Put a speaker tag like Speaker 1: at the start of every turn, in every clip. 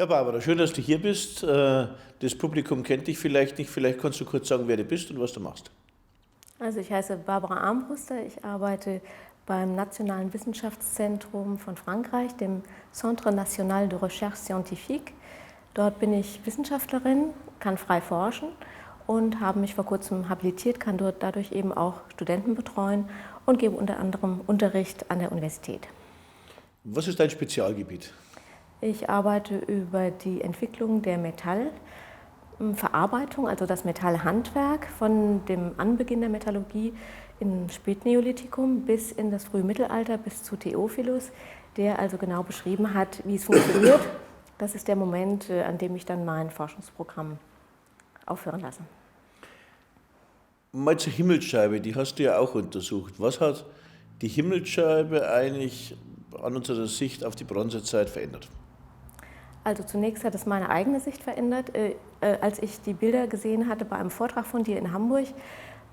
Speaker 1: Ja, Barbara, schön, dass du hier bist. Das Publikum kennt dich vielleicht nicht. Vielleicht kannst du kurz sagen, wer du bist und was du machst.
Speaker 2: Also ich heiße Barbara Armbruster, ich arbeite beim Nationalen Wissenschaftszentrum von Frankreich, dem Centre National de Recherche Scientifique. Dort bin ich Wissenschaftlerin, kann frei forschen und habe mich vor kurzem habilitiert, kann dort dadurch eben auch Studenten betreuen und gebe unter anderem Unterricht an der Universität.
Speaker 1: Was ist dein Spezialgebiet?
Speaker 2: Ich arbeite über die Entwicklung der Metallverarbeitung, also das Metallhandwerk von dem Anbeginn der Metallurgie im Spätneolithikum bis in das frühe Mittelalter, bis zu Theophilus, der also genau beschrieben hat, wie es funktioniert. Das ist der Moment, an dem ich dann mein Forschungsprogramm aufhören lasse.
Speaker 1: Mal zur Himmelsscheibe, die hast du ja auch untersucht. Was hat die Himmelsscheibe eigentlich an unserer Sicht auf die Bronzezeit verändert?
Speaker 2: Also zunächst hat es meine eigene Sicht verändert. Als ich die Bilder gesehen hatte bei einem Vortrag von dir in Hamburg,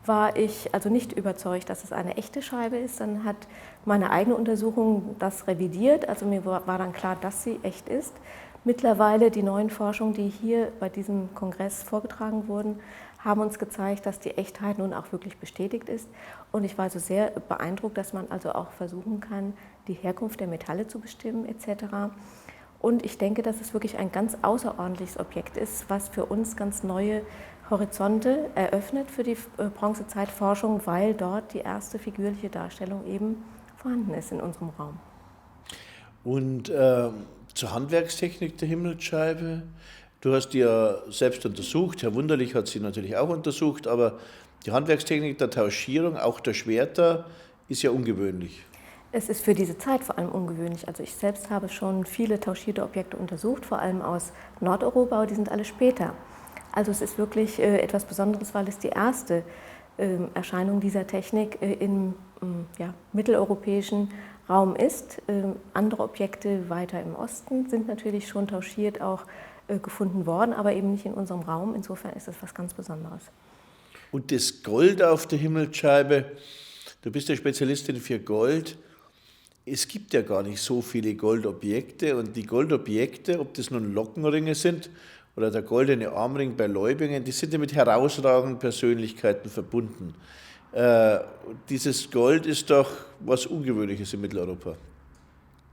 Speaker 2: war ich also nicht überzeugt, dass es eine echte Scheibe ist. Dann hat meine eigene Untersuchung das revidiert. Also mir war dann klar, dass sie echt ist. Mittlerweile die neuen Forschungen, die hier bei diesem Kongress vorgetragen wurden, haben uns gezeigt, dass die Echtheit nun auch wirklich bestätigt ist. Und ich war also sehr beeindruckt, dass man also auch versuchen kann, die Herkunft der Metalle zu bestimmen etc. Und ich denke, dass es wirklich ein ganz außerordentliches Objekt ist, was für uns ganz neue Horizonte eröffnet für die Bronzezeitforschung, weil dort die erste figürliche Darstellung eben vorhanden ist in unserem Raum.
Speaker 1: Und zur Handwerkstechnik der Himmelsscheibe, du hast die ja selbst untersucht, Herr Wunderlich hat sie natürlich auch untersucht, aber die Handwerkstechnik der Tauschierung, auch der Schwerter, ist ja ungewöhnlich.
Speaker 2: Es ist für diese Zeit vor allem ungewöhnlich. Also ich selbst habe schon viele tauschierte Objekte untersucht, vor allem aus Nordeuropa, aber die sind alle später. Also es ist wirklich etwas Besonderes, weil es die erste Erscheinung dieser Technik im mitteleuropäischen Raum ist. Andere Objekte weiter im Osten sind natürlich schon tauschiert auch gefunden worden, aber eben nicht in unserem Raum. Insofern ist es was ganz Besonderes.
Speaker 1: Und das Gold auf der Himmelsscheibe, du bist ja Spezialistin für Gold. Es gibt ja gar nicht so viele Goldobjekte und die Goldobjekte, ob das nun Lockenringe sind oder der goldene Armring bei Leubingen, die sind ja mit herausragenden Persönlichkeiten verbunden. Dieses Gold ist doch was Ungewöhnliches in Mitteleuropa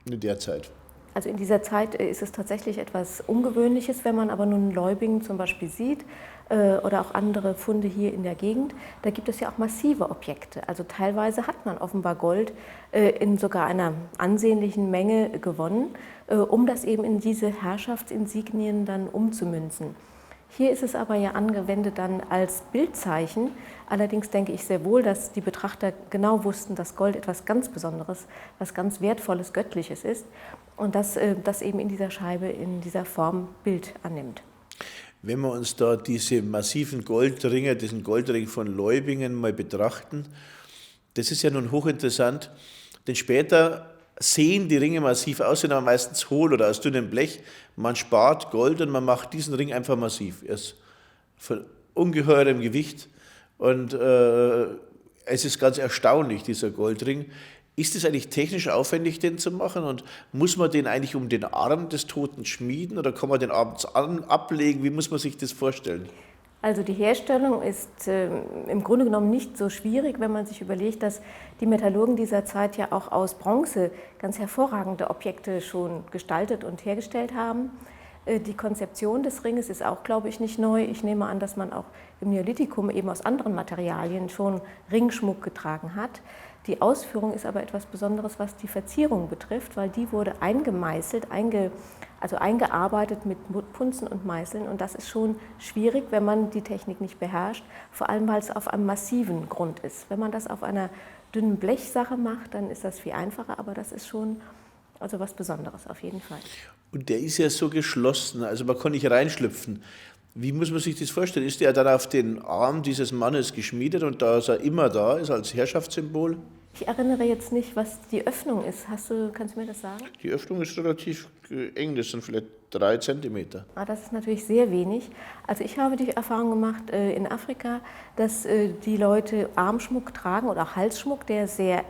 Speaker 1: in der Zeit.
Speaker 2: Also in dieser Zeit ist es tatsächlich etwas Ungewöhnliches, wenn man aber nun Leubingen zum Beispiel sieht oder auch andere Funde hier in der Gegend, da gibt es ja auch massive Objekte. Also teilweise hat man offenbar Gold in sogar einer ansehnlichen Menge gewonnen, um das eben in diese Herrschaftsinsignien dann umzumünzen. Hier ist es aber ja angewendet dann als Bildzeichen. Allerdings denke ich sehr wohl, dass die Betrachter genau wussten, dass Gold etwas ganz Besonderes, was ganz Wertvolles, Göttliches ist und dass das eben in dieser Scheibe, in dieser Form Bild annimmt.
Speaker 1: Wenn wir uns da diese massiven Goldringe, diesen Goldring von Leubingen mal betrachten, das ist ja nun hochinteressant, denn später sehen die Ringe massiv aus, sind aber meistens hohl oder aus dünnem Blech. Man spart Gold und man macht diesen Ring einfach massiv. Er ist von ungeheurem Gewicht und es ist ganz erstaunlich, dieser Goldring. Ist es eigentlich technisch aufwendig, den zu machen und muss man den eigentlich um den Arm des Toten schmieden oder kann man den abends ablegen? Wie muss man sich das vorstellen?
Speaker 2: Also die Herstellung ist im Grunde genommen nicht so schwierig, wenn man sich überlegt, dass die Metallurgen dieser Zeit ja auch aus Bronze ganz hervorragende Objekte schon gestaltet und hergestellt haben. Die Konzeption des Ringes ist auch, glaube ich, nicht neu. Ich nehme an, dass man auch im Neolithikum eben aus anderen Materialien schon Ringschmuck getragen hat. Die Ausführung ist aber etwas Besonderes, was die Verzierung betrifft, weil die wurde eingemeißelt, eingearbeitet mit Punzen und Meißeln. Und das ist schon schwierig, wenn man die Technik nicht beherrscht, vor allem weil es auf einem massiven Grund ist. Wenn man das auf einer dünnen Blechsache macht, dann ist das viel einfacher, aber das ist schon also was Besonderes auf jeden Fall.
Speaker 1: Und der ist ja so geschlossen, also man kann nicht reinschlüpfen. Wie muss man sich das vorstellen? Ist der dann auf den Arm dieses Mannes geschmiedet und da er immer da ist als Herrschaftssymbol?
Speaker 2: Ich erinnere jetzt nicht, was die Öffnung ist. Kannst du mir das sagen?
Speaker 1: Die Öffnung ist relativ eng, das sind vielleicht 3 Zentimeter.
Speaker 2: Das ist natürlich sehr wenig. Also ich habe die Erfahrung gemacht in Afrika, dass die Leute Armschmuck tragen oder auch Halsschmuck, der sehr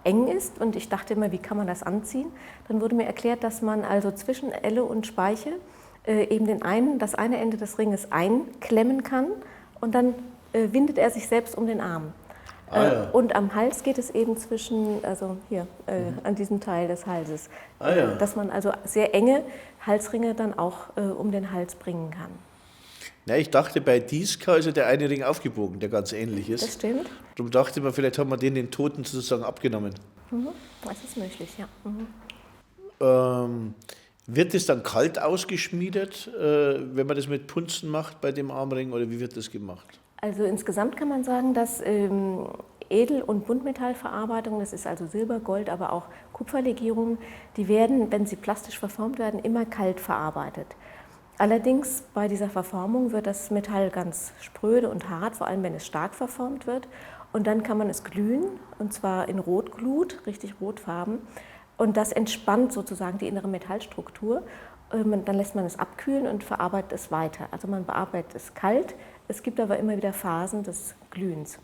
Speaker 2: eng ist. Und ich dachte immer, wie kann man das anziehen? Dann wurde mir erklärt, dass man also zwischen Elle und Speiche eben das eine Ende des Ringes einklemmen kann und dann windet er sich selbst um den Arm.
Speaker 1: Ja.
Speaker 2: Und am Hals geht es eben also hier, an diesem Teil des Halses,
Speaker 1: Ja.
Speaker 2: dass man also sehr enge Halsringe dann auch um den Hals bringen kann.
Speaker 1: Na, ich dachte, bei Dieska ist ja der eine Ring aufgebogen, der ganz ähnlich ist.
Speaker 2: Das stimmt.
Speaker 1: Darum dachte man, vielleicht haben wir den Toten sozusagen abgenommen.
Speaker 2: Das ist möglich, ja.
Speaker 1: Wird es dann kalt ausgeschmiedet, wenn man das mit Punzen macht bei dem Armring, oder wie wird das gemacht?
Speaker 2: Also insgesamt kann man sagen, dass Edel- und Buntmetallverarbeitung, das ist also Silber, Gold, aber auch Kupferlegierungen, die werden, wenn sie plastisch verformt werden, immer kalt verarbeitet. Allerdings bei dieser Verformung wird das Metall ganz spröde und hart, vor allem wenn es stark verformt wird. Und dann kann man es glühen, und zwar in Rotglut, richtig rotfarben. Und das entspannt sozusagen die innere Metallstruktur. Dann lässt man es abkühlen und verarbeitet es weiter. Also man bearbeitet es kalt, es gibt aber immer wieder Phasen des Glühens.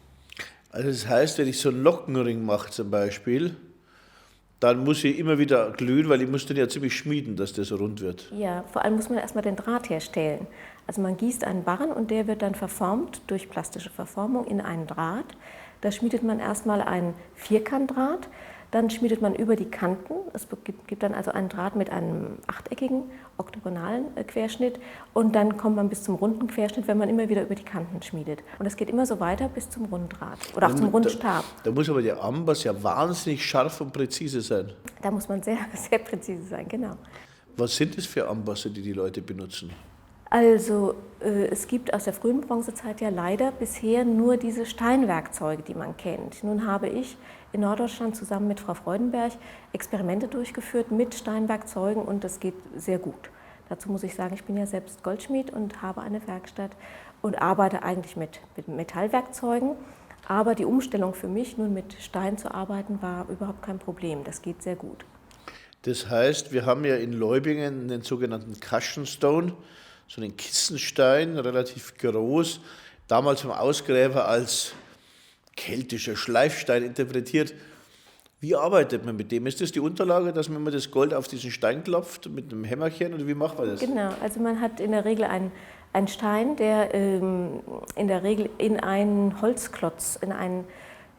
Speaker 1: Also das heißt, wenn ich so einen Lockenring mache zum Beispiel, dann muss ich immer wieder glühen, weil ich muss den ja ziemlich schmieden, dass der so rund wird.
Speaker 2: Ja, vor allem muss man erstmal den Draht herstellen. Also man gießt einen Barren und der wird dann verformt durch plastische Verformung in einen Draht. Da schmiedet man erstmal einen Vierkantdraht, dann schmiedet man über die Kanten. Es gibt dann also einen Draht mit einem achteckigen, oktogonalen Querschnitt und dann kommt man bis zum runden Querschnitt, wenn man immer wieder über die Kanten schmiedet. Und es geht immer so weiter bis zum Runddraht oder auch zum Rundstab.
Speaker 1: Da muss aber der Amboss ja wahnsinnig scharf und präzise sein.
Speaker 2: Da muss man sehr, sehr präzise sein, genau.
Speaker 1: Was sind das für Ambosse, die Leute benutzen?
Speaker 2: Also es gibt aus der frühen Bronzezeit ja leider bisher nur diese Steinwerkzeuge, die man kennt. Nun habe ich in Norddeutschland zusammen mit Frau Freudenberg Experimente durchgeführt mit Steinwerkzeugen und das geht sehr gut. Dazu muss ich sagen, ich bin ja selbst Goldschmied und habe eine Werkstatt und arbeite eigentlich mit Metallwerkzeugen. Aber die Umstellung für mich, nun mit Stein zu arbeiten, war überhaupt kein Problem. Das geht sehr gut.
Speaker 1: Das heißt, wir haben ja in Leubingen den sogenannten Cushion Stone, so einen Kissenstein, relativ groß, damals vom Ausgräber als keltischer Schleifstein interpretiert. Wie arbeitet man mit dem? Ist das die Unterlage, dass man immer das Gold auf diesen Stein klopft mit einem Hämmerchen, oder wie macht man das?
Speaker 2: Genau, also man hat in der Regel einen Stein, der in der Regel in einen Holzklotz, in einen,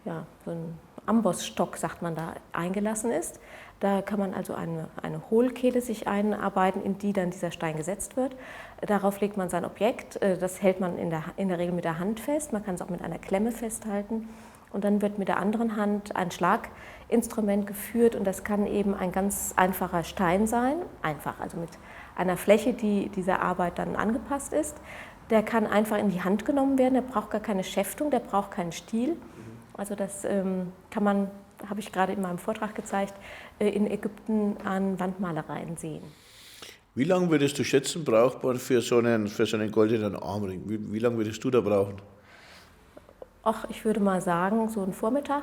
Speaker 2: so einen Ambossstock, sagt man da, eingelassen ist. Da kann man also eine Hohlkehle sich einarbeiten, in die dann dieser Stein gesetzt wird. Darauf legt man sein Objekt, das hält man in der Regel mit der Hand fest, man kann es auch mit einer Klemme festhalten. Und dann wird mit der anderen Hand ein Schlaginstrument geführt und das kann eben ein ganz einfacher Stein sein, also mit einer Fläche, die dieser Arbeit dann angepasst ist. Der kann einfach in die Hand genommen werden, der braucht gar keine Schäftung, der braucht keinen Stiel. Also das kann man, habe ich gerade in meinem Vortrag gezeigt, in Ägypten an Wandmalereien sehen.
Speaker 1: Wie lange würdest du schätzen, braucht man für so einen goldenen Armring? Wie lange würdest du da brauchen?
Speaker 2: Ach, ich würde mal sagen, so einen Vormittag.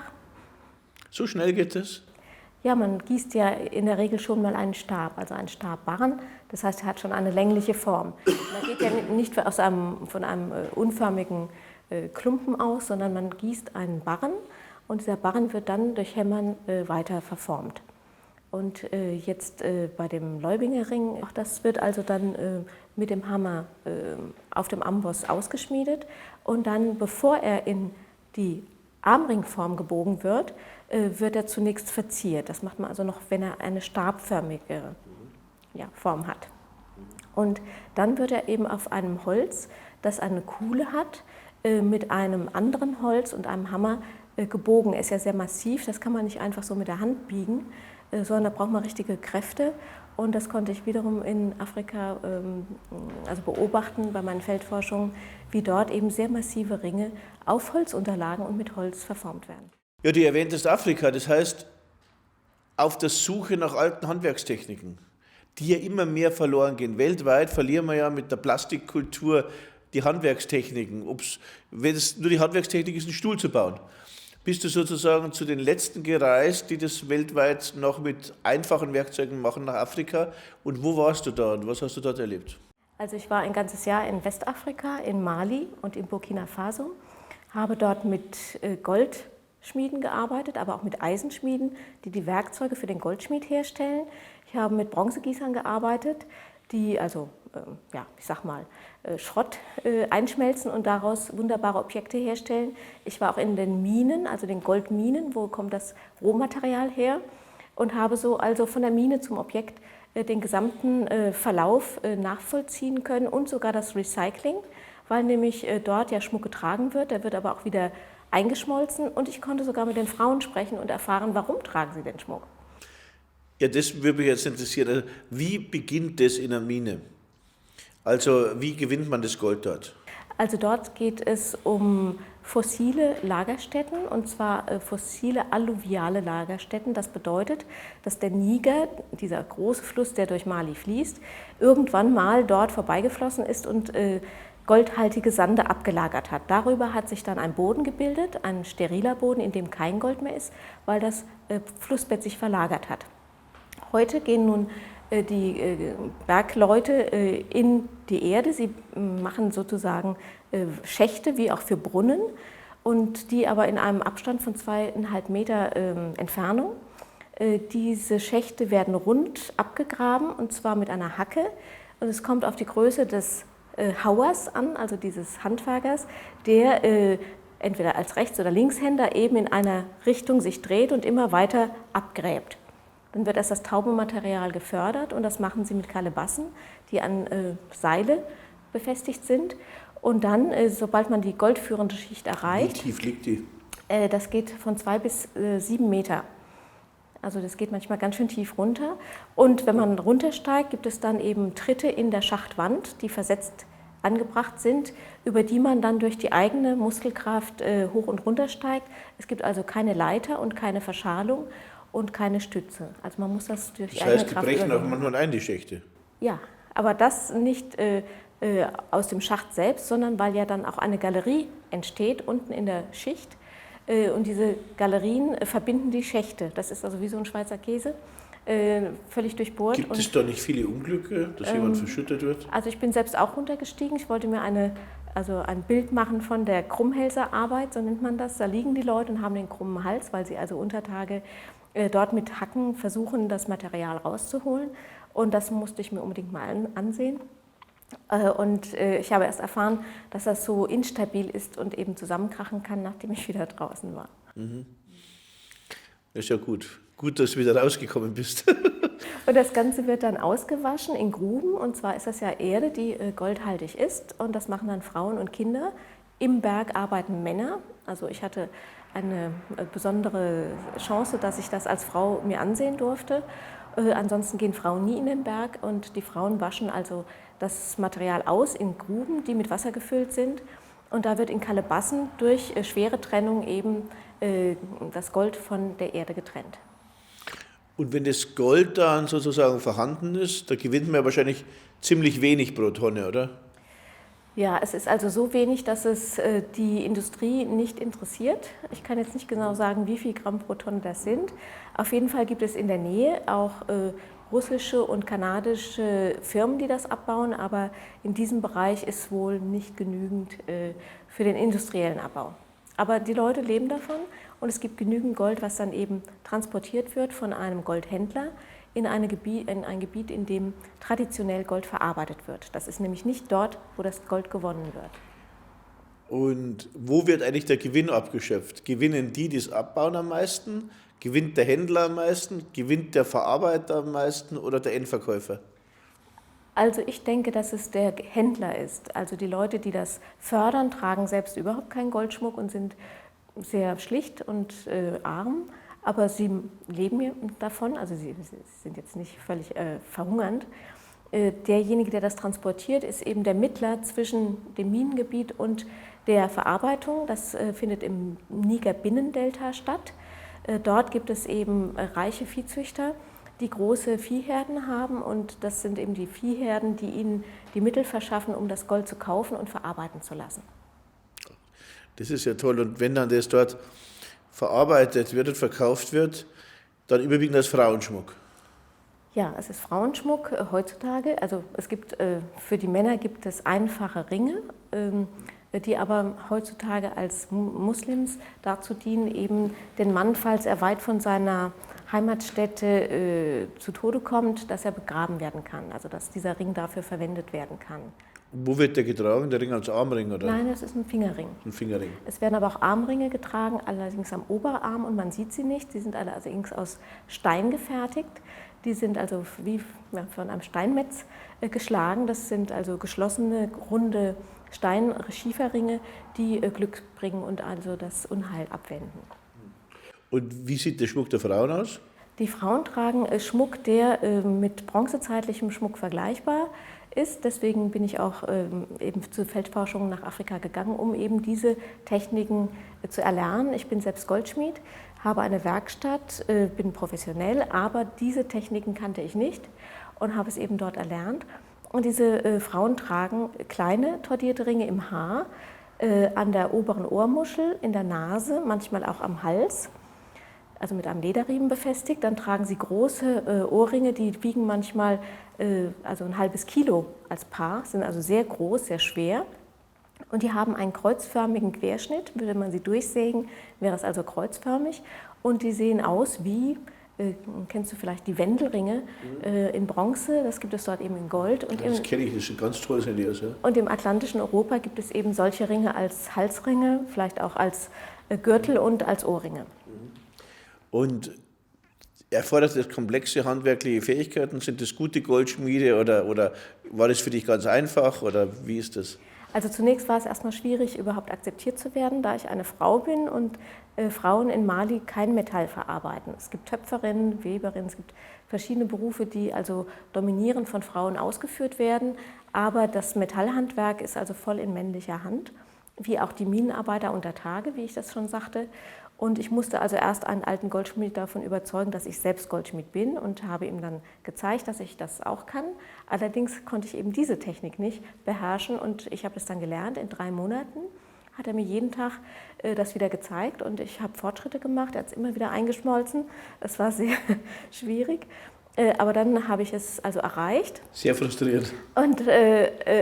Speaker 1: So schnell geht das?
Speaker 2: Ja, man gießt ja in der Regel schon mal einen Stab, also einen Stabbarren. Das heißt, er hat schon eine längliche Form. Man geht ja nicht von einem unförmigen Klumpen aus, sondern man gießt einen Barren und dieser Barren wird dann durch Hämmern weiter verformt. Und jetzt bei dem Leubinger Ring, auch das wird also dann mit dem Hammer auf dem Amboss ausgeschmiedet und dann, bevor er in die Armringform gebogen wird, wird er zunächst verziert. Das macht man also noch, wenn er eine stabförmige Form hat. Und dann wird er eben auf einem Holz, das eine Kuhle hat, mit einem anderen Holz und einem Hammer gebogen. Er ist ja sehr massiv, das kann man nicht einfach so mit der Hand biegen, sondern da braucht man richtige Kräfte. Und das konnte ich wiederum in Afrika beobachten bei meinen Feldforschungen, wie dort eben sehr massive Ringe auf Holzunterlagen und mit Holz verformt werden.
Speaker 1: Ja, du erwähntest Afrika, das heißt, auf der Suche nach alten Handwerkstechniken, die ja immer mehr verloren gehen. Weltweit verlieren wir ja mit der Plastikkultur die Handwerkstechniken. Wenn es nur die Handwerkstechnik ist, einen Stuhl zu bauen. Bist du sozusagen zu den Letzten gereist, die das weltweit noch mit einfachen Werkzeugen machen, nach Afrika? Und wo warst du da und was hast du dort erlebt?
Speaker 2: Also ich war ein ganzes Jahr in Westafrika, in Mali und in Burkina Faso, habe dort mit Goldschmieden gearbeitet, aber auch mit Eisenschmieden, die die Werkzeuge für den Goldschmied herstellen. Ich habe mit Bronzegießern gearbeitet, die also ja, ich sag mal, Schrott einschmelzen und daraus wunderbare Objekte herstellen. Ich war auch in den Minen, also den Goldminen, wo kommt das Rohmaterial her, und habe so also von der Mine zum Objekt den gesamten Verlauf nachvollziehen können und sogar das Recycling, weil nämlich dort ja Schmuck getragen wird, der wird aber auch wieder eingeschmolzen, und ich konnte sogar mit den Frauen sprechen und erfahren, warum tragen sie den Schmuck.
Speaker 1: Ja, das würde mich jetzt interessieren. Also, wie beginnt das in der Mine? Also wie gewinnt man das Gold dort?
Speaker 2: Also dort geht es um fossile Lagerstätten, und zwar fossile alluviale Lagerstätten. Das bedeutet, dass der Niger, dieser große Fluss, der durch Mali fließt, irgendwann mal dort vorbeigeflossen ist und goldhaltige Sande abgelagert hat. Darüber hat sich dann ein Boden gebildet, ein steriler Boden, in dem kein Gold mehr ist, weil das Flussbett sich verlagert hat. Heute gehen nun die Bergleute in die Erde. Sie machen sozusagen Schächte wie auch für Brunnen, und die aber in einem Abstand von 2,5 Meter Entfernung. Diese Schächte werden rund abgegraben, und zwar mit einer Hacke. Und es kommt auf die Größe des Hauers an, also dieses Handwerkers, der entweder als Rechts- oder Linkshänder eben in einer Richtung sich dreht und immer weiter abgräbt. Dann wird erst das Taubematerial gefördert, und das machen sie mit Kalebassen, die an Seile befestigt sind. Und dann, sobald man die goldführende Schicht erreicht…
Speaker 1: Wie tief liegt die?
Speaker 2: Das geht von 2 bis 7 Meter. Also das geht manchmal ganz schön tief runter. Und wenn man runtersteigt, gibt es dann eben Tritte in der Schachtwand, die versetzt angebracht sind, über die man dann durch die eigene Muskelkraft hoch und runter steigt. Es gibt also keine Leiter und keine Verschalung und keine Stütze. Also man muss das durch die eigene Kraft
Speaker 1: die brechen auch
Speaker 2: überwinden.
Speaker 1: manchmal ein, die Schächte.
Speaker 2: Ja, aber das nicht aus dem Schacht selbst, sondern weil ja dann auch eine Galerie entsteht unten in der Schicht. Und diese Galerien verbinden die Schächte. Das ist also wie so ein Schweizer Käse, völlig durchbohrt.
Speaker 1: Gibt es da nicht viele Unglücke, dass jemand verschüttet wird?
Speaker 2: Also ich bin selbst auch runtergestiegen. Ich wollte mir ein Bild machen von der Krummhälserarbeit, so nennt man das. Da liegen die Leute und haben den krummen Hals, weil sie also unter Tage dort mit Hacken versuchen, das Material rauszuholen. Und das musste ich mir unbedingt mal ansehen. Und ich habe erst erfahren, dass das so instabil ist und eben zusammenkrachen kann, nachdem ich wieder draußen war.
Speaker 1: Das ist ja gut. Gut, dass du wieder rausgekommen bist.
Speaker 2: Und das Ganze wird dann ausgewaschen in Gruben. Und zwar ist das ja Erde, die goldhaltig ist. Und das machen dann Frauen und Kinder. Im Berg arbeiten Männer. Also ich hatte eine besondere Chance, dass ich das als Frau mir ansehen durfte. Ansonsten gehen Frauen nie in den Berg, und die Frauen waschen also das Material aus in Gruben, die mit Wasser gefüllt sind. Und da wird in Kalebassen durch schwere Trennung eben das Gold von der Erde getrennt.
Speaker 1: Und wenn das Gold dann sozusagen vorhanden ist, da gewinnt man ja wahrscheinlich ziemlich wenig pro Tonne, oder?
Speaker 2: Ja, es ist also so wenig, dass es die Industrie nicht interessiert. Ich kann jetzt nicht genau sagen, wie viel Gramm pro Tonne das sind. Auf jeden Fall gibt es in der Nähe auch russische und kanadische Firmen, die das abbauen, aber in diesem Bereich ist wohl nicht genügend für den industriellen Abbau. Aber die Leute leben davon, und es gibt genügend Gold, was dann eben transportiert wird von einem Goldhändler in ein Gebiet, in dem traditionell Gold verarbeitet wird. Das ist nämlich nicht dort, wo das Gold gewonnen wird.
Speaker 1: Und wo wird eigentlich der Gewinn abgeschöpft? Gewinnen die, die es abbauen, am meisten? Gewinnt der Händler am meisten? Gewinnt der Verarbeiter am meisten oder der Endverkäufer?
Speaker 2: Also ich denke, dass es der Händler ist. Also die Leute, die das fördern, tragen selbst überhaupt keinen Goldschmuck und sind sehr schlicht und arm. Aber sie leben ja davon, also sie sind jetzt nicht völlig verhungernd. Derjenige, der das transportiert, ist eben der Mittler zwischen dem Minengebiet und der Verarbeitung. Das findet im Niger-Binnendelta statt. Dort gibt es eben reiche Viehzüchter, die große Viehherden haben, und das sind eben die Viehherden, die ihnen die Mittel verschaffen, um das Gold zu kaufen und verarbeiten zu lassen.
Speaker 1: Das ist ja toll. Und wenn dann das dort verarbeitet wird und verkauft wird, dann überwiegend als Frauenschmuck.
Speaker 2: Ja, es ist Frauenschmuck heutzutage. Also es gibt für die Männer gibt es einfache Ringe, die aber heutzutage als Muslims dazu dienen, eben den Mann, falls er weit von seiner Heimatstätte zu Tode kommt, dass er begraben werden kann, also dass dieser Ring dafür verwendet werden kann.
Speaker 1: Wo wird der getragen? Der Ring als Armring, oder?
Speaker 2: Nein, das ist ein Fingerring.
Speaker 1: Ein Fingerring.
Speaker 2: Es werden aber auch Armringe getragen, allerdings am Oberarm und man sieht sie nicht. Sie sind allerdings aus Stein gefertigt. Die sind also wie von einem Steinmetz geschlagen. Das sind also geschlossene, runde Schieferringe, die Glück bringen und also das Unheil abwenden.
Speaker 1: Und wie sieht der Schmuck der Frauen aus?
Speaker 2: Die Frauen tragen Schmuck, der mit bronzezeitlichem Schmuck vergleichbar ist. Deswegen bin ich auch eben zu Feldforschungen nach Afrika gegangen, um eben diese Techniken zu erlernen. Ich bin selbst Goldschmied, habe eine Werkstatt, bin professionell, aber diese Techniken kannte ich nicht und habe es eben dort erlernt. Und diese Frauen tragen kleine tordierte Ringe im Haar, an der oberen Ohrmuschel, in der Nase, manchmal auch am Hals, also mit einem Lederriemen befestigt. Dann tragen sie große Ohrringe, die wiegen manchmal also ein halbes Kilo als Paar, sind also sehr groß, sehr schwer. Und die haben einen kreuzförmigen Querschnitt. Würde man sie durchsägen, wäre es also kreuzförmig. Und die sehen aus wie, kennst du vielleicht die Wendelringe in Bronze, das gibt es dort eben in Gold. Und
Speaker 1: das kenne ich, das ist ganz toll, sind die aus. Ja?
Speaker 2: Und im atlantischen Europa gibt es eben solche Ringe als Halsringe, vielleicht auch als Gürtel und als Ohrringe.
Speaker 1: Und erfordert das komplexe handwerkliche Fähigkeiten? Sind das gute Goldschmiede oder war das für dich ganz einfach oder wie ist das?
Speaker 2: Also zunächst war es erstmal schwierig, überhaupt akzeptiert zu werden, da ich eine Frau bin und Frauen in Mali kein Metall verarbeiten. Es gibt Töpferinnen, Weberinnen, es gibt verschiedene Berufe, die also dominierend von Frauen ausgeführt werden. Aber das Metallhandwerk ist also voll in männlicher Hand, wie auch die Minenarbeiter unter Tage, wie ich das schon sagte. Und ich musste also erst einen alten Goldschmied davon überzeugen, dass ich selbst Goldschmied bin und habe ihm dann gezeigt, dass ich das auch kann. Allerdings konnte ich eben diese Technik nicht beherrschen und ich habe es dann gelernt. In 3 Monaten hat er mir jeden Tag das wieder gezeigt und ich habe Fortschritte gemacht. Er hat es immer wieder eingeschmolzen. Es war sehr schwierig. Aber dann habe ich es also erreicht.
Speaker 1: Sehr frustriert.
Speaker 2: Und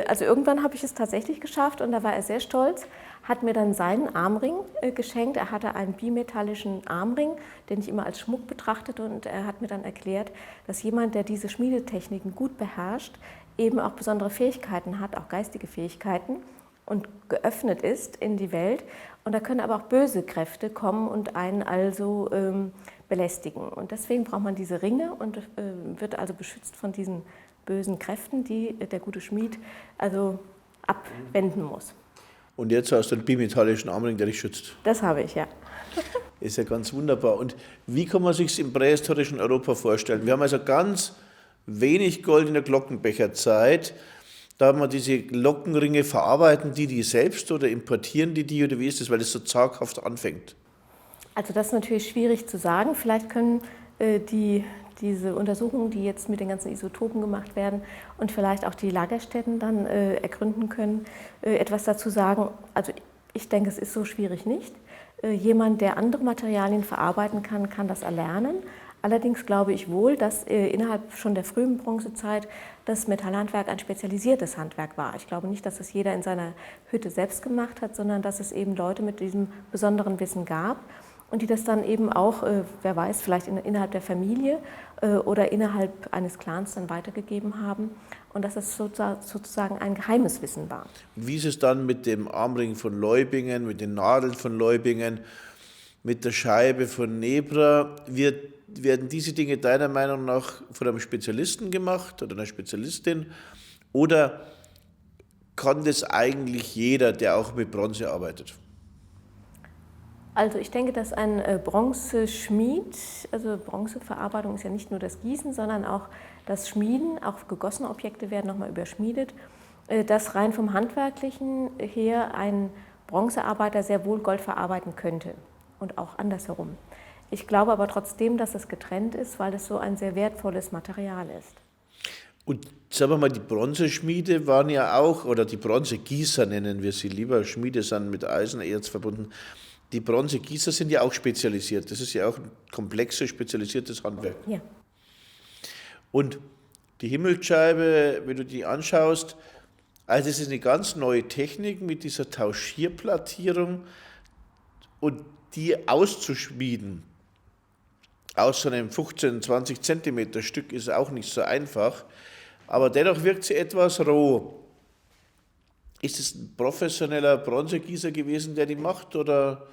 Speaker 2: also irgendwann habe ich es tatsächlich geschafft und da war er sehr stolz, hat mir dann seinen Armring geschenkt. Er hatte einen bimetallischen Armring, den ich immer als Schmuck betrachtete und er hat mir dann erklärt, dass jemand, der diese Schmiedetechniken gut beherrscht, eben auch besondere Fähigkeiten hat, auch geistige Fähigkeiten und geöffnet ist in die Welt. Und da können aber auch böse Kräfte kommen und einen also belästigen. Und deswegen braucht man diese Ringe und wird also beschützt von diesen bösen Kräften, die der gute Schmied also abwenden muss.
Speaker 1: Und jetzt hast du einen bimetallischen Armring, der dich schützt.
Speaker 2: Das habe ich, ja.
Speaker 1: Ist ja ganz wunderbar. Und wie kann man sich es im prähistorischen Europa vorstellen? Wir haben also ganz wenig Gold in der Glockenbecherzeit. Da haben wir diese Glockenringe, verarbeiten die selbst oder importieren die oder wie ist das, weil das so zaghaft anfängt?
Speaker 2: Also das ist natürlich schwierig zu sagen. Vielleicht können diese Untersuchungen, die jetzt mit den ganzen Isotopen gemacht werden und vielleicht auch die Lagerstätten dann ergründen können, etwas dazu sagen. Also ich denke, es ist so schwierig nicht. Jemand, der andere Materialien verarbeiten kann, kann das erlernen. Allerdings glaube ich wohl, dass innerhalb schon der frühen Bronzezeit das Metallhandwerk ein spezialisiertes Handwerk war. Ich glaube nicht, dass es jeder in seiner Hütte selbst gemacht hat, sondern dass es eben Leute mit diesem besonderen Wissen gab und die das dann eben auch, wer weiß, vielleicht innerhalb der Familie oder innerhalb eines Clans dann weitergegeben haben und dass es sozusagen ein geheimes Wissen war.
Speaker 1: Wie ist es dann mit dem Armring von Leubingen, mit den Nadeln von Leubingen, mit der Scheibe von Nebra? Werden diese Dinge deiner Meinung nach von einem Spezialisten gemacht oder einer Spezialistin oder kann das eigentlich jeder, der auch mit Bronze arbeitet?
Speaker 2: Also ich denke, dass ein Bronzeschmied, also Bronzeverarbeitung ist ja nicht nur das Gießen, sondern auch das Schmieden, auch gegossene Objekte werden nochmal überschmiedet, dass rein vom Handwerklichen her ein Bronzearbeiter sehr wohl Gold verarbeiten könnte und auch andersherum. Ich glaube aber trotzdem, dass es getrennt ist, weil es so ein sehr wertvolles Material ist.
Speaker 1: Und sagen wir mal, die Bronzeschmiede waren ja auch, oder die Bronzegießer nennen wir sie lieber, Schmiede sind mit Eisenerz verbunden. Die Bronzegießer sind ja auch spezialisiert. Das ist ja auch ein komplexes, spezialisiertes Handwerk.
Speaker 2: Ja.
Speaker 1: Und die Himmelsscheibe, wenn du die anschaust, also es ist eine ganz neue Technik mit dieser Tauschierplattierung und die auszuschmieden. Aus so einem 15, 20 Zentimeter Stück ist auch nicht so einfach, aber dennoch wirkt sie etwas roh. Ist es ein professioneller Bronzegießer gewesen, der die macht, oder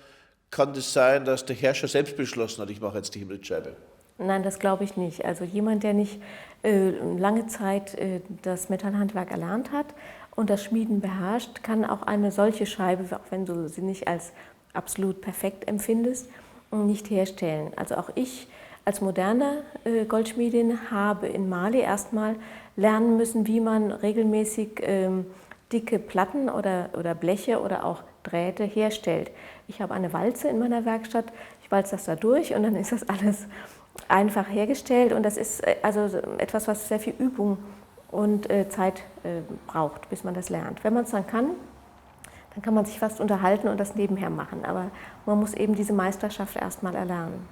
Speaker 1: kann das sein, dass der Herrscher selbst beschlossen hat, ich mache jetzt die Himmelsscheibe?
Speaker 2: Nein, das glaube ich nicht. Also jemand, der nicht lange Zeit das Metallhandwerk erlernt hat und das Schmieden beherrscht, kann auch eine solche Scheibe, auch wenn du sie nicht als absolut perfekt empfindest, nicht herstellen. Also auch ich als moderne Goldschmiedin habe in Mali erstmal lernen müssen, wie man regelmäßig dicke Platten oder Bleche oder auch Drähte herstellt. Ich habe eine Walze in meiner Werkstatt, ich walze das da durch und dann ist das alles einfach hergestellt, und das ist also etwas, was sehr viel Übung und Zeit braucht, bis man das lernt. Wenn man es dann kann man sich fast unterhalten und das nebenher machen, aber man muss eben diese Meisterschaft erstmal erlernen.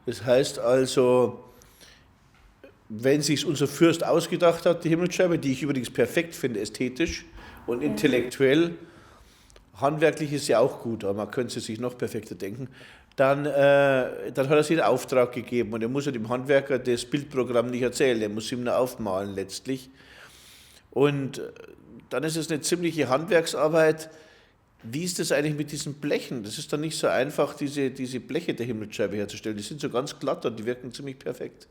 Speaker 1: Das heißt also, wenn sich unser Fürst ausgedacht hat, die Himmelsscheibe, die ich übrigens perfekt finde, ästhetisch und intellektuell, handwerklich ist ja auch gut, aber man könnte sie sich noch perfekter denken, dann hat er sich einen Auftrag gegeben, und er muss ja dem Handwerker das Bildprogramm nicht erzählen, er muss ihm nur aufmalen letztlich. Und dann ist es eine ziemliche Handwerksarbeit. Wie ist das eigentlich mit diesen Blechen? Das ist dann nicht so einfach, diese Bleche der Himmelsscheibe herzustellen. Die sind so ganz glatt und die wirken ziemlich perfekt.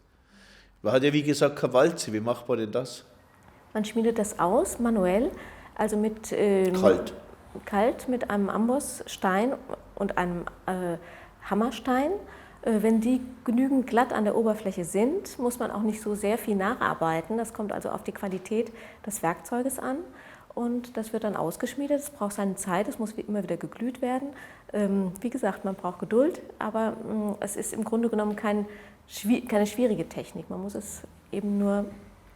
Speaker 1: Man hat ja, wie gesagt, keine Walze. Wie macht man denn das?
Speaker 2: Man schmiedet das aus, manuell, also mit kalt mit einem Ambossstein und einem Hammerstein. Wenn die genügend glatt an der Oberfläche sind, muss man auch nicht so sehr viel nacharbeiten. Das kommt also auf die Qualität des Werkzeuges an. Und das wird dann ausgeschmiedet. Es braucht seine Zeit, es muss immer wieder geglüht werden. Wie gesagt, man braucht Geduld, aber es ist im Grunde genommen keine schwierige Technik. Man muss es eben nur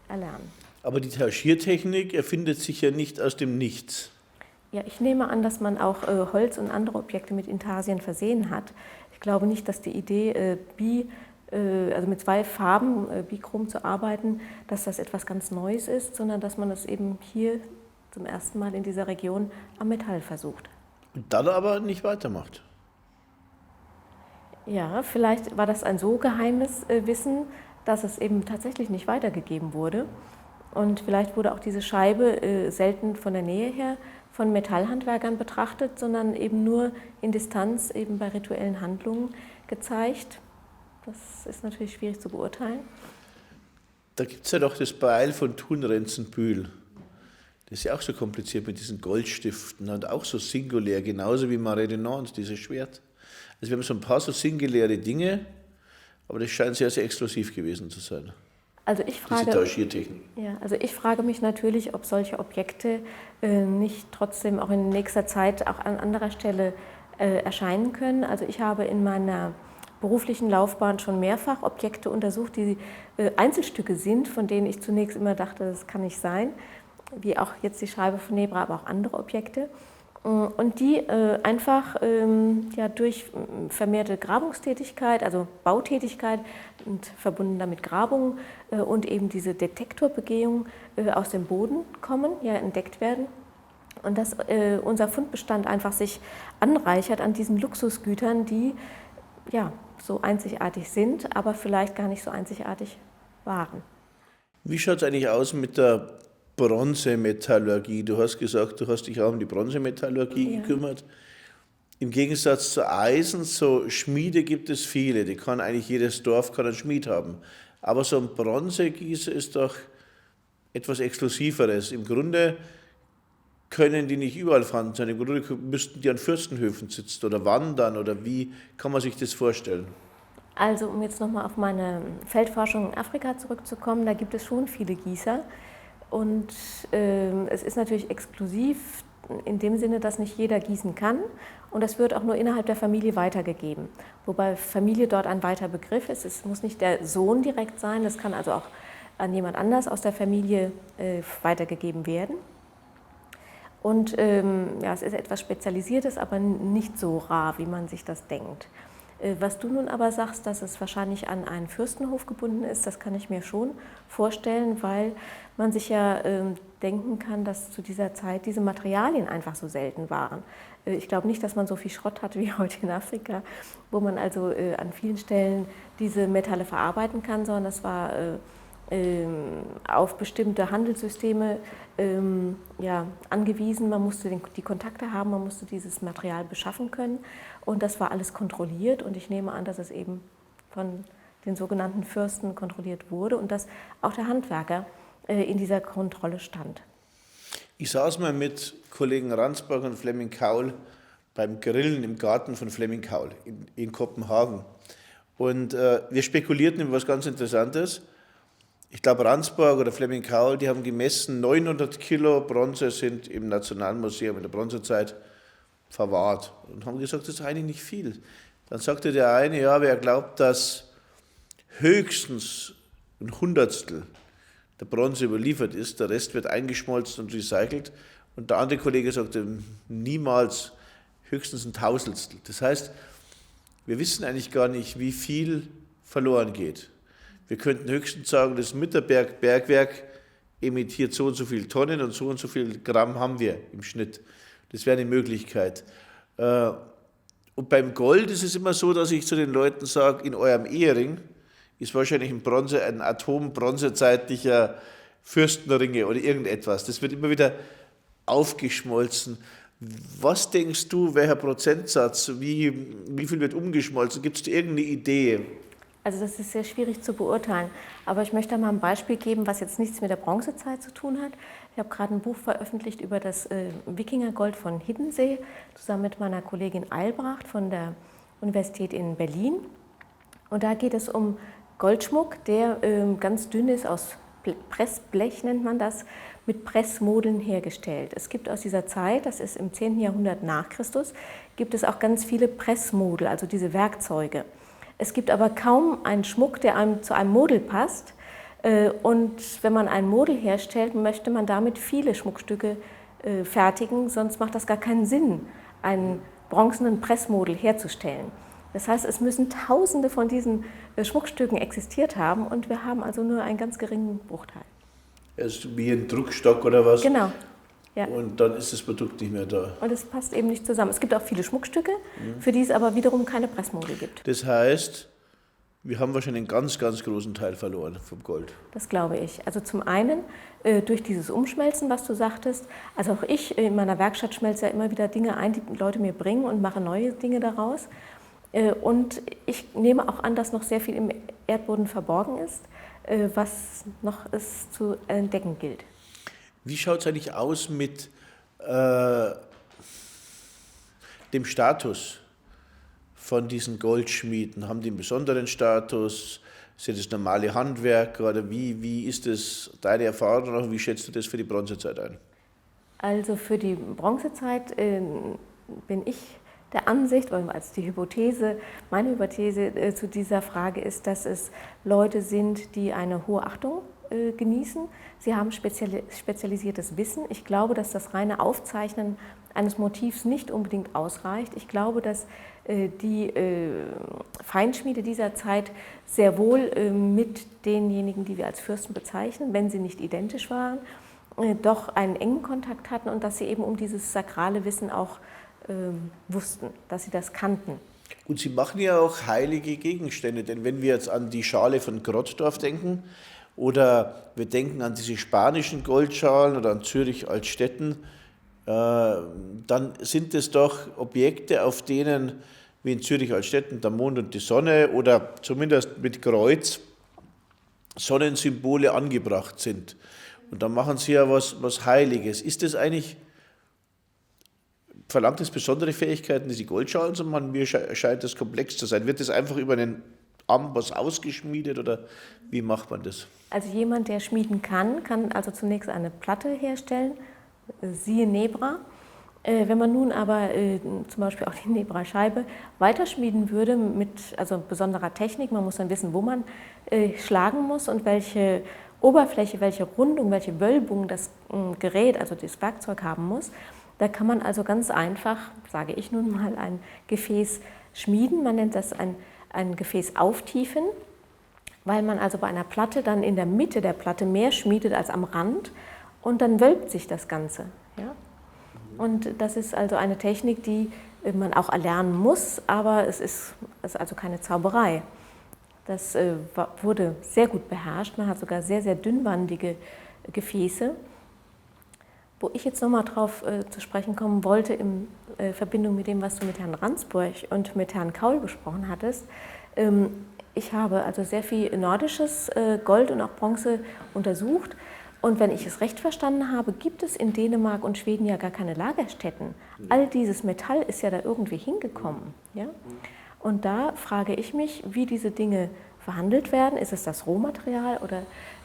Speaker 2: erlernen.
Speaker 1: Aber die Tauschiertechnik erfindet sich ja nicht aus dem Nichts.
Speaker 2: Ja, ich nehme an, dass man auch Holz und andere Objekte mit Intarsien versehen hat. Ich glaube nicht, dass die Idee, also mit zwei Farben bichrom zu arbeiten, dass das etwas ganz Neues ist, sondern dass man das eben hier zum ersten Mal in dieser Region am Metall versucht.
Speaker 1: Und dann aber nicht weitermacht.
Speaker 2: Ja, vielleicht war das ein so geheimes Wissen, dass es eben tatsächlich nicht weitergegeben wurde. Und vielleicht wurde auch diese Scheibe selten von der Nähe her von Metallhandwerkern betrachtet, sondern eben nur in Distanz, eben bei rituellen Handlungen gezeigt. Das ist natürlich schwierig zu beurteilen.
Speaker 1: Da gibt es ja doch das Beil von Thun-Renzenbühl. Das ist ja auch so kompliziert mit diesen Goldstiften und auch so singulär, genauso wie Marais de Nantes, dieses Schwert. Also wir haben so ein paar so singuläre Dinge, aber das scheint sehr, sehr exklusiv gewesen zu sein.
Speaker 2: Also ich frage mich natürlich, ob solche Objekte nicht trotzdem auch in nächster Zeit auch an anderer Stelle erscheinen können. Also ich habe in meiner beruflichen Laufbahn schon mehrfach Objekte untersucht, die Einzelstücke sind, von denen ich zunächst immer dachte, das kann nicht sein, wie auch jetzt die Scheibe von Nebra, aber auch andere Objekte. Und die einfach durch vermehrte Grabungstätigkeit, also Bautätigkeit und verbunden damit Grabung und eben diese Detektorbegehung aus dem Boden kommen, ja entdeckt werden. Und dass unser Fundbestand einfach sich anreichert an diesen Luxusgütern, die ja so einzigartig sind, aber vielleicht gar nicht so einzigartig waren.
Speaker 1: Wie schaut es eigentlich aus mit der Bronzemetallurgie? Du hast gesagt, du hast dich auch um die Bronzemetallurgie gekümmert. Im Gegensatz zu Eisen, so Schmiede gibt es viele. Die kann eigentlich jedes Dorf einen Schmied haben. Aber so ein Bronzegießer ist doch etwas Exklusiveres. Im Grunde können die nicht überall vorhanden sein. Im Grunde müssten die an Fürstenhöfen sitzen oder wandern. Oder wie kann man sich das vorstellen?
Speaker 2: Also um jetzt nochmal auf meine Feldforschung in Afrika zurückzukommen, da gibt es schon viele Gießer. Und es ist natürlich exklusiv in dem Sinne, dass nicht jeder gießen kann. Und das wird auch nur innerhalb der Familie weitergegeben. Wobei Familie dort ein weiter Begriff ist. Es muss nicht der Sohn direkt sein, das kann also auch an jemand anders aus der Familie weitergegeben werden. Und es ist etwas Spezialisiertes, aber nicht so rar, wie man sich das denkt. Was du nun aber sagst, dass es wahrscheinlich an einen Fürstenhof gebunden ist, das kann ich mir schon vorstellen, weil man sich ja denken kann, dass zu dieser Zeit diese Materialien einfach so selten waren. Ich glaube nicht, dass man so viel Schrott hatte wie heute in Afrika, wo man also an vielen Stellen diese Metalle verarbeiten kann, sondern das war auf bestimmte Handelssysteme angewiesen. Man musste die Kontakte haben, man musste dieses Material beschaffen können und das war alles kontrolliert und ich nehme an, dass es eben von den sogenannten Fürsten kontrolliert wurde und dass auch der Handwerker in dieser Kontrolle stand.
Speaker 1: Ich saß mal mit Kollegen Ransbach und Flemming Kaul beim Grillen im Garten von Flemming Kaul in Kopenhagen. Und wir spekulierten über was ganz Interessantes. Ich glaube, Ransbach oder Flemming Kaul, die haben gemessen, 900 Kilo Bronze sind im Nationalmuseum in der Bronzezeit verwahrt. Und haben gesagt, das ist eigentlich nicht viel. Dann sagte der eine, ja, wer glaubt, dass höchstens ein Hundertstel der Bronze überliefert ist, der Rest wird eingeschmolzen und recycelt. Und der andere Kollege sagte, niemals, höchstens ein Tausendstel. Das heißt, wir wissen eigentlich gar nicht, wie viel verloren geht. Wir könnten höchstens sagen, das Mitterberg-Bergwerk emittiert so und so viele Tonnen und so viel Gramm haben wir im Schnitt. Das wäre eine Möglichkeit. Und beim Gold ist es immer so, dass ich zu den Leuten sage, in eurem Ehering ist wahrscheinlich ein atombronzezeitlicher Fürstenringe oder irgendetwas. Das wird immer wieder aufgeschmolzen. Was denkst du, welcher Prozentsatz, wie viel wird umgeschmolzen? Gibt es da irgendeine Idee?
Speaker 2: Also das ist sehr schwierig zu beurteilen, aber ich möchte mal ein Beispiel geben, was jetzt nichts mit der Bronzezeit zu tun hat. Ich habe gerade ein Buch veröffentlicht über das Wikingergold von Hiddensee, zusammen mit meiner Kollegin Eilbracht von der Universität in Berlin. Und da geht es um Goldschmuck, der ganz dünn ist, aus Pressblech nennt man das, mit Pressmodeln hergestellt. Es gibt aus dieser Zeit, das ist im 10. Jahrhundert nach Christus, gibt es auch ganz viele Pressmodel, also diese Werkzeuge. Es gibt aber kaum einen Schmuck, der zu einem Model passt. Und wenn man ein Model herstellt, möchte man damit viele Schmuckstücke fertigen, sonst macht das gar keinen Sinn, einen bronzenen Pressmodel herzustellen. Das heißt, es müssen Tausende von diesen Schmuckstücken existiert haben und wir haben also nur einen ganz geringen Bruchteil.
Speaker 1: Es ist wie ein Druckstock oder was?
Speaker 2: Genau. Ja.
Speaker 1: Und dann ist das Produkt nicht mehr da.
Speaker 2: Und es passt eben nicht zusammen. Es gibt auch viele Schmuckstücke, für die es aber wiederum keine Pressmodel gibt.
Speaker 1: Das heißt, wir haben wahrscheinlich einen ganz, ganz großen Teil verloren vom Gold.
Speaker 2: Das glaube ich. Also zum einen durch dieses Umschmelzen, was du sagtest. Also auch ich in meiner Werkstatt schmelze ja immer wieder Dinge ein, die Leute mir bringen und mache neue Dinge daraus. Und ich nehme auch an, dass noch sehr viel im Erdboden verborgen ist, was noch es zu entdecken gilt.
Speaker 1: Wie schaut es eigentlich aus mit dem Status von diesen Goldschmieden? Haben die einen besonderen Status? Sind es normale Handwerker? Oder wie ist das deine Erfahrung und wie schätzt du das für die Bronzezeit ein?
Speaker 2: Also für die Bronzezeit bin ich der Ansicht, oder als die Hypothese, meine Hypothese zu dieser Frage ist, dass es Leute sind, die eine hohe Achtung genießen. Sie haben spezialisiertes Wissen. Ich glaube, dass das reine Aufzeichnen eines Motivs nicht unbedingt ausreicht. Ich glaube, dass die Feinschmiede dieser Zeit sehr wohl mit denjenigen, die wir als Fürsten bezeichnen, wenn sie nicht identisch waren, doch einen engen Kontakt hatten und dass sie eben um dieses sakrale Wissen auch wussten, dass sie das kannten.
Speaker 1: Und sie machen ja auch heilige Gegenstände, denn wenn wir jetzt an die Schale von Grottdorf denken oder wir denken an diese spanischen Goldschalen oder an Zürich-Altstetten, dann sind es doch Objekte, auf denen, wie in Zürich-Altstetten, der Mond und die Sonne oder zumindest mit Kreuz Sonnensymbole angebracht sind. Und dann machen sie ja was Heiliges. Ist das eigentlich, verlangt es besondere Fähigkeiten, diese Goldschalen zu machen? Mir scheint das komplex zu sein. Wird das einfach über einen Amboss ausgeschmiedet oder wie macht man das?
Speaker 2: Also jemand, der schmieden kann also zunächst eine Platte herstellen, siehe Nebra. Wenn man nun aber zum Beispiel auch die Nebra-Scheibe weiterschmieden würde mit besonderer Technik, man muss dann wissen, wo man schlagen muss und welche Oberfläche, welche Rundung, welche Wölbung das Gerät, also das Werkzeug haben muss. Da kann man also ganz einfach, sage ich nun mal, ein Gefäß schmieden. Man nennt das ein Gefäß auftiefen, weil man also bei einer Platte dann in der Mitte der Platte mehr schmiedet als am Rand. und dann wölbt sich das Ganze. Ja? Und das ist also eine Technik, die man auch erlernen muss, aber es ist also keine Zauberei. Das wurde sehr gut beherrscht, man hat sogar sehr, sehr dünnwandige Gefäße. Wo ich jetzt nochmal drauf zu sprechen kommen wollte, in Verbindung mit dem, was du mit Herrn Ransburg und mit Herrn Kaul besprochen hattest, ich habe also sehr viel nordisches Gold und auch Bronze untersucht. Und wenn ich es recht verstanden habe, gibt es in Dänemark und Schweden ja gar keine Lagerstätten. All dieses Metall ist ja da irgendwie hingekommen. Ja? Und da frage ich mich, wie diese Dinge verhandelt werden. Ist es das Rohmaterial oder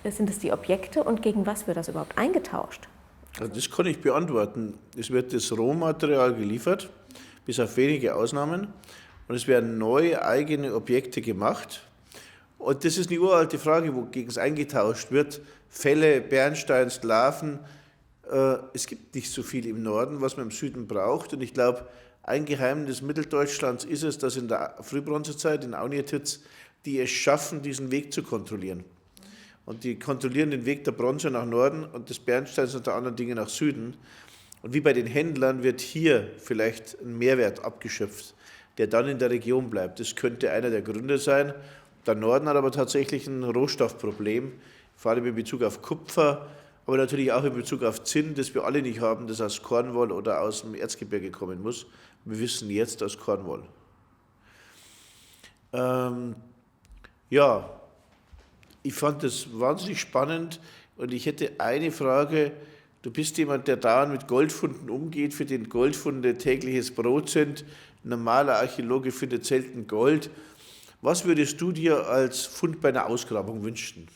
Speaker 2: sind es die Objekte und gegen was wird das überhaupt eingetauscht?
Speaker 1: Also das kann ich beantworten. Es wird das Rohmaterial geliefert, bis auf wenige Ausnahmen. Und es werden neue eigene Objekte gemacht. Und das ist eine uralte Frage, wogegen es eingetauscht wird. Felle, Bernstein, Sklaven. Es gibt nicht so viel im Norden, was man im Süden braucht. Und ich glaube, ein Geheimnis Mitteldeutschlands ist es, dass in der Frühbronzezeit, in Aunjetitz, die es schaffen, diesen Weg zu kontrollieren. Und die kontrollieren den Weg der Bronze nach Norden und des Bernsteins und der anderen Dinge nach Süden. Und wie bei den Händlern wird hier vielleicht ein Mehrwert abgeschöpft, der dann in der Region bleibt. Das könnte einer der Gründe sein. Der Norden hat aber tatsächlich ein Rohstoffproblem, vor allem in Bezug auf Kupfer, aber natürlich auch in Bezug auf Zinn, das wir alle nicht haben, das aus Cornwall oder aus dem Erzgebirge kommen muss. Wir wissen jetzt aus Cornwall. Ja, ich fand das wahnsinnig spannend und ich hätte eine Frage. Du bist jemand, der dauernd mit Goldfunden umgeht, für den Goldfunde tägliches Brot sind. Ein normaler Archäologe findet selten Gold. Was würdest du dir als Fund bei einer Ausgrabung wünschen?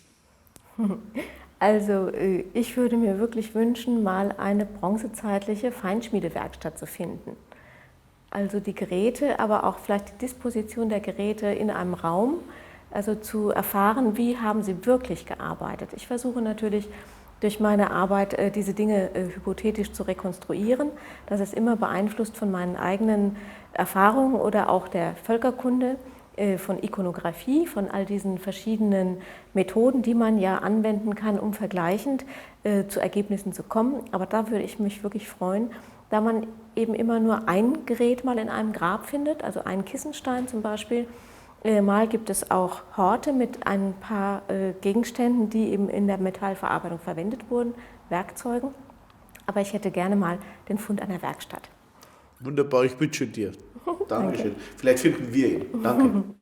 Speaker 2: Also ich würde mir wirklich wünschen, mal eine bronzezeitliche Feinschmiedewerkstatt zu finden. Also die Geräte, aber auch vielleicht die Disposition der Geräte in einem Raum, also zu erfahren, wie haben sie wirklich gearbeitet. Ich versuche natürlich durch meine Arbeit diese Dinge hypothetisch zu rekonstruieren. Das ist immer beeinflusst von meinen eigenen Erfahrungen oder auch der Völkerkunde, von Ikonographie, von all diesen verschiedenen Methoden, die man ja anwenden kann, um vergleichend zu Ergebnissen zu kommen. Aber da würde ich mich wirklich freuen, da man eben immer nur ein Gerät mal in einem Grab findet, also einen Kissenstein zum Beispiel. Mal gibt es auch Horte mit ein paar Gegenständen, die eben in der Metallverarbeitung verwendet wurden, Werkzeugen. Aber ich hätte gerne mal den Fund einer Werkstatt.
Speaker 1: Wunderbar, ich wünsche dir. Dankeschön. Vielleicht finden wir ihn. Danke.